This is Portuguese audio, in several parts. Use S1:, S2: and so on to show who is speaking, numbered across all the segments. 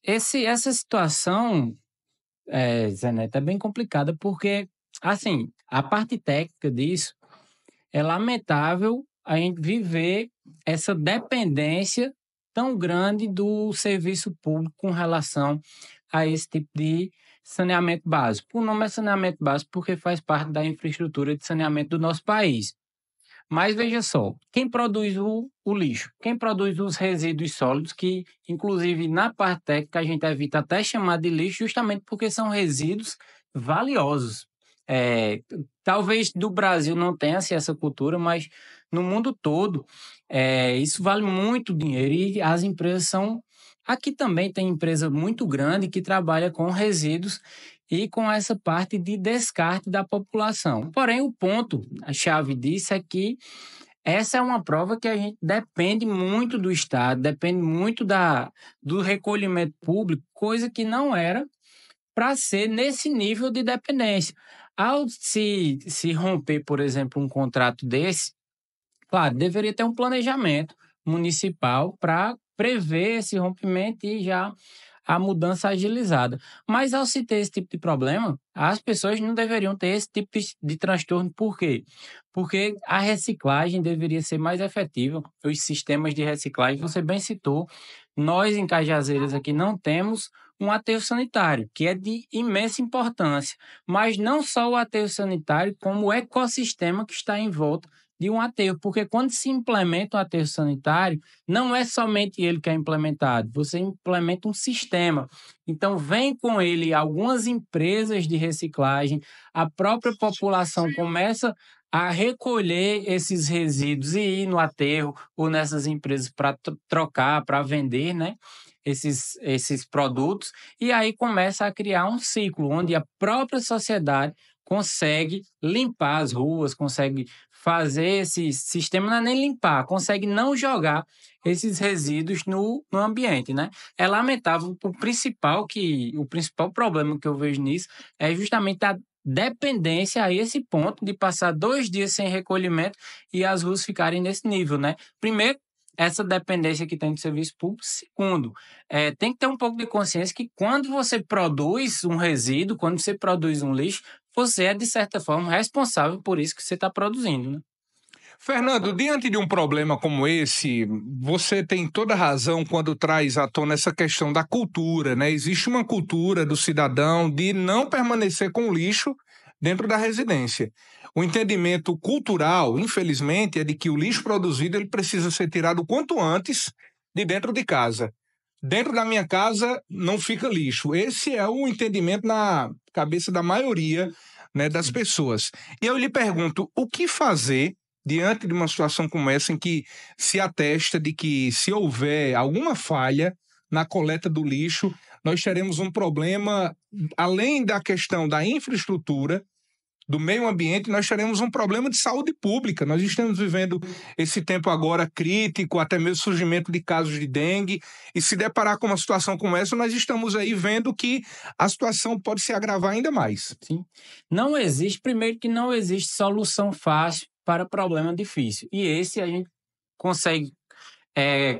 S1: essa situação, Zé Neto, é bem complicada porque, assim, a parte técnica disso é lamentável a gente viver essa dependência tão grande do serviço público com relação a esse tipo de saneamento básico. O nome é saneamento básico porque faz parte da infraestrutura de saneamento do nosso país. Mas veja só, quem produz o lixo? Quem produz os resíduos sólidos, que inclusive na parte técnica a gente evita até chamar de lixo, justamente porque são resíduos valiosos. É, talvez do Brasil não tenha-se essa cultura, mas no mundo todo isso vale muito dinheiro e as empresas são. Aqui também tem empresa muito grande que trabalha com resíduos e com essa parte de descarte da população. Porém, o ponto, a chave disso é que essa é uma prova que a gente depende muito do Estado, depende muito do recolhimento público, coisa que não era para ser nesse nível de dependência. Ao se romper, por exemplo, um contrato desse, claro, deveria ter um planejamento municipal para prever esse rompimento e já a mudança agilizada. Mas ao se ter esse tipo de problema, as pessoas não deveriam ter esse tipo de transtorno. Por quê? Porque a reciclagem deveria ser mais efetiva, os sistemas de reciclagem, você bem citou, nós em Cajazeiras aqui não temos um aterro sanitário, que é de imensa importância, mas não só o aterro sanitário, como o ecossistema que está em volta de um aterro, porque quando se implementa um aterro sanitário, não é somente ele que é implementado, você implementa um sistema. Então, vem com ele algumas empresas de reciclagem, a própria população começa a recolher esses resíduos e ir no aterro ou nessas empresas para trocar, para vender, né? Esses produtos, e aí começa a criar um ciclo onde a própria sociedade consegue limpar as ruas, consegue fazer esse sistema, não é nem limpar, consegue não jogar esses resíduos no ambiente, né? É lamentável, o principal problema que eu vejo nisso é justamente a dependência a esse ponto de passar 2 dias sem recolhimento e as ruas ficarem nesse nível, né? Primeiro, essa dependência que tem do serviço público. Segundo, tem que ter um pouco de consciência que quando você produz um resíduo, quando você produz um lixo, você é, de certa forma, responsável por isso que você está produzindo, né?
S2: Fernando, diante de um problema como esse, você tem toda a razão quando traz à tona essa questão da cultura, né? Existe uma cultura do cidadão de não permanecer com o lixo dentro da residência. O entendimento cultural, infelizmente, é de que o lixo produzido ele precisa ser tirado o quanto antes de dentro de casa. Dentro da minha casa não fica lixo. Esse é o entendimento na cabeça da maioria, né, das pessoas. E eu lhe pergunto, o que fazer diante de uma situação como essa em que se atesta de que se houver alguma falha na coleta do lixo, nós teremos um problema, além da questão da infraestrutura, do meio ambiente, nós teremos um problema de saúde pública. Nós estamos vivendo esse tempo agora crítico, até mesmo surgimento de casos de dengue, e se deparar com uma situação como essa, nós estamos aí vendo que a situação pode se agravar ainda mais.
S1: Sim. Primeiro que não existe solução fácil para problema difícil. E esse a gente consegue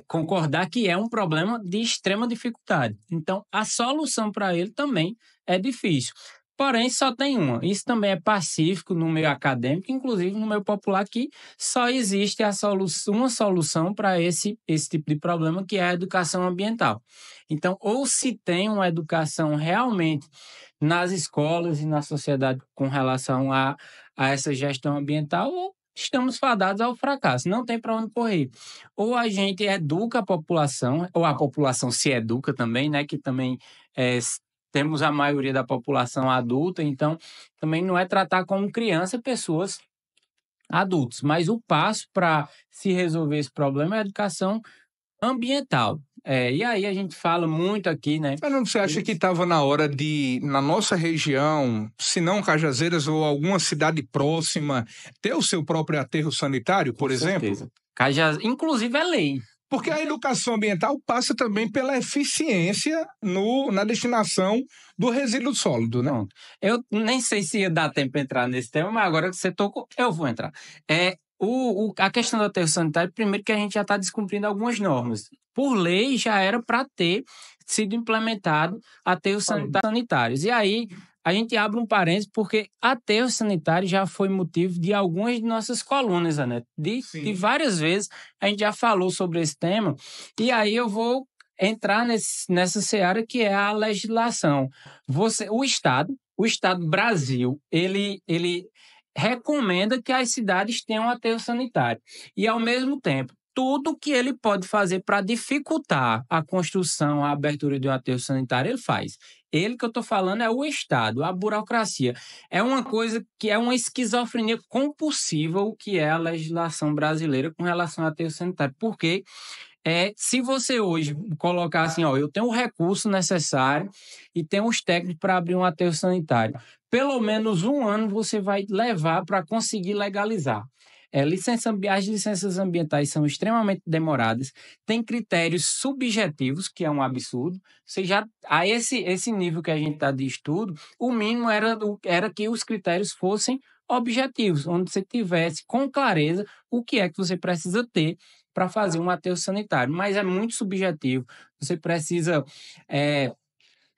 S1: concordar que é um problema de extrema dificuldade. Então, a solução para ele também é difícil. Porém, só tem uma. Isso também é pacífico no meio acadêmico, inclusive no meio popular, que só existe uma solução para esse tipo de problema, que é a educação ambiental. Então, ou se tem uma educação realmente nas escolas e na sociedade com relação a essa gestão ambiental, ou estamos fadados ao fracasso, não tem para onde correr. Ou a gente educa a população, ou a população se educa também, né? Que também temos a maioria da população adulta, então também não é tratar como criança pessoas adultas. Mas o passo para se resolver esse problema é a educação ambiental. E aí a gente fala muito aqui, né?
S2: Mas não você acha que estava na hora de, na nossa região, se não Cajazeiras ou alguma cidade próxima, ter o seu próprio aterro sanitário, por exemplo?
S1: Certeza. Inclusive é lei.
S2: Porque a educação ambiental passa também pela eficiência na destinação do resíduo sólido, né?
S1: Pronto. Eu nem sei se ia dar tempo para entrar nesse tema, mas agora que você tocou, eu vou entrar. A questão do aterro sanitário, primeiro que a gente já está descumprindo algumas normas. Por lei, já era para ter sido implementado aterros sanitários. E aí a gente abre um parênteses porque aterro sanitário já foi motivo de algumas de nossas colunas, né? De várias vezes a gente já falou sobre esse tema, e aí eu vou entrar nessa seara que é a legislação. O Estado Brasil, ele recomenda que as cidades tenham aterro sanitário. E, ao mesmo tempo, tudo que ele pode fazer para dificultar a construção, a abertura de um aterro sanitário, ele faz. Ele que eu estou falando é o Estado, a burocracia. É uma coisa que é uma esquizofrenia compulsiva o que é a legislação brasileira com relação ao aterro sanitário. Porque se você hoje colocar assim, ó, eu tenho o recurso necessário e tenho os técnicos para abrir um aterro sanitário, pelo menos um ano você vai levar para conseguir legalizar. As licenças ambientais são extremamente demoradas, tem critérios subjetivos, que é um absurdo. A esse nível que a gente está de estudo, o mínimo era que os critérios fossem objetivos, onde você tivesse com clareza o que é que você precisa ter para fazer um aterro sanitário, mas é muito subjetivo. Você precisa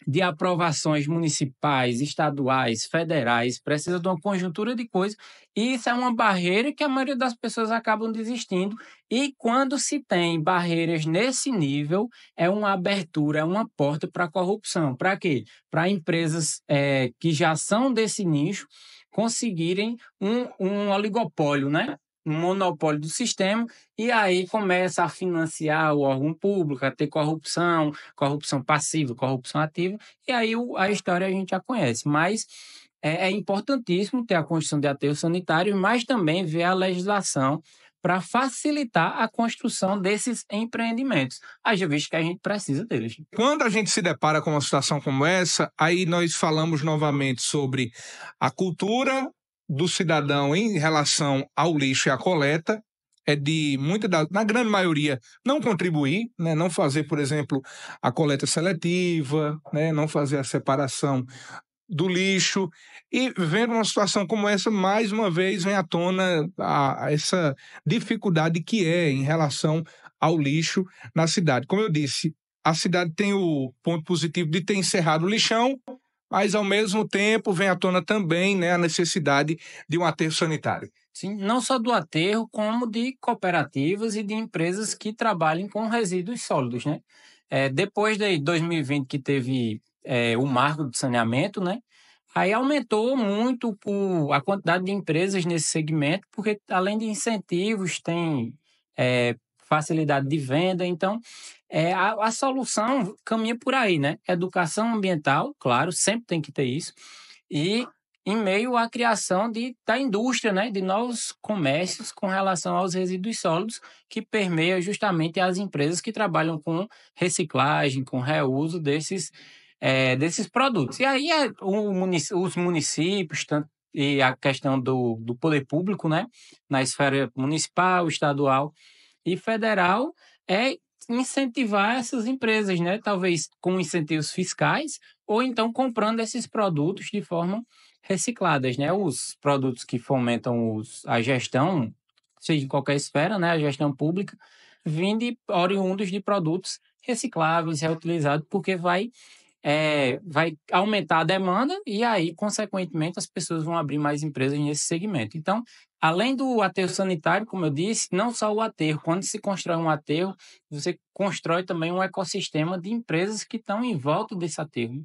S1: de aprovações municipais, estaduais, federais, precisa de uma conjuntura de coisas, e isso é uma barreira que a maioria das pessoas acabam desistindo, e quando se tem barreiras nesse nível, é uma abertura, é uma porta para a corrupção. Para quê? Para empresas que já são desse nicho conseguirem um oligopólio, né? Um monopólio do sistema, e aí começa a financiar o órgão público, a ter corrupção passiva, corrupção ativa, e aí a história a gente já conhece. Mas é importantíssimo ter a construção de aterros sanitários, mas também ver a legislação para facilitar a construção desses empreendimentos, haja visto que a gente precisa deles.
S2: Quando a gente se depara com uma situação como essa, aí nós falamos novamente sobre a cultura do cidadão em relação ao lixo e à coleta, na grande maioria, não contribuir, né? Não fazer, por exemplo, a coleta seletiva, né? Não fazer a separação do lixo, e vendo uma situação como essa, mais uma vez vem à tona essa dificuldade que é em relação ao lixo na cidade. Como eu disse, a cidade tem o ponto positivo de ter encerrado o lixão, mas ao mesmo tempo vem à tona também, né, a necessidade de um aterro sanitário.
S1: Sim, não só do aterro, como de cooperativas e de empresas que trabalhem com resíduos sólidos, né? Depois de 2020 que teve o marco do saneamento, né? Aí aumentou muito a quantidade de empresas nesse segmento, porque além de incentivos, tem facilidade de venda. Então, a solução caminha por aí, né? Educação ambiental, claro, sempre tem que ter isso. E em meio à criação da indústria, né? De novos comércios com relação aos resíduos sólidos, que permeia justamente as empresas que trabalham com reciclagem, com reuso desses produtos. E aí os municípios, e a questão do poder público, né, na esfera municipal, estadual e federal, é incentivar essas empresas, né, talvez com incentivos fiscais, ou então comprando esses produtos de forma recicladas, né, os produtos que fomentam a gestão, seja em qualquer esfera, né, a gestão pública, oriundos de produtos recicláveis, reutilizados, porque vai aumentar a demanda e aí, consequentemente, as pessoas vão abrir mais empresas nesse segmento. Então, além do aterro sanitário, como eu disse, não só o aterro. Quando se constrói um aterro, você constrói também um ecossistema de empresas que estão em volta desse aterro.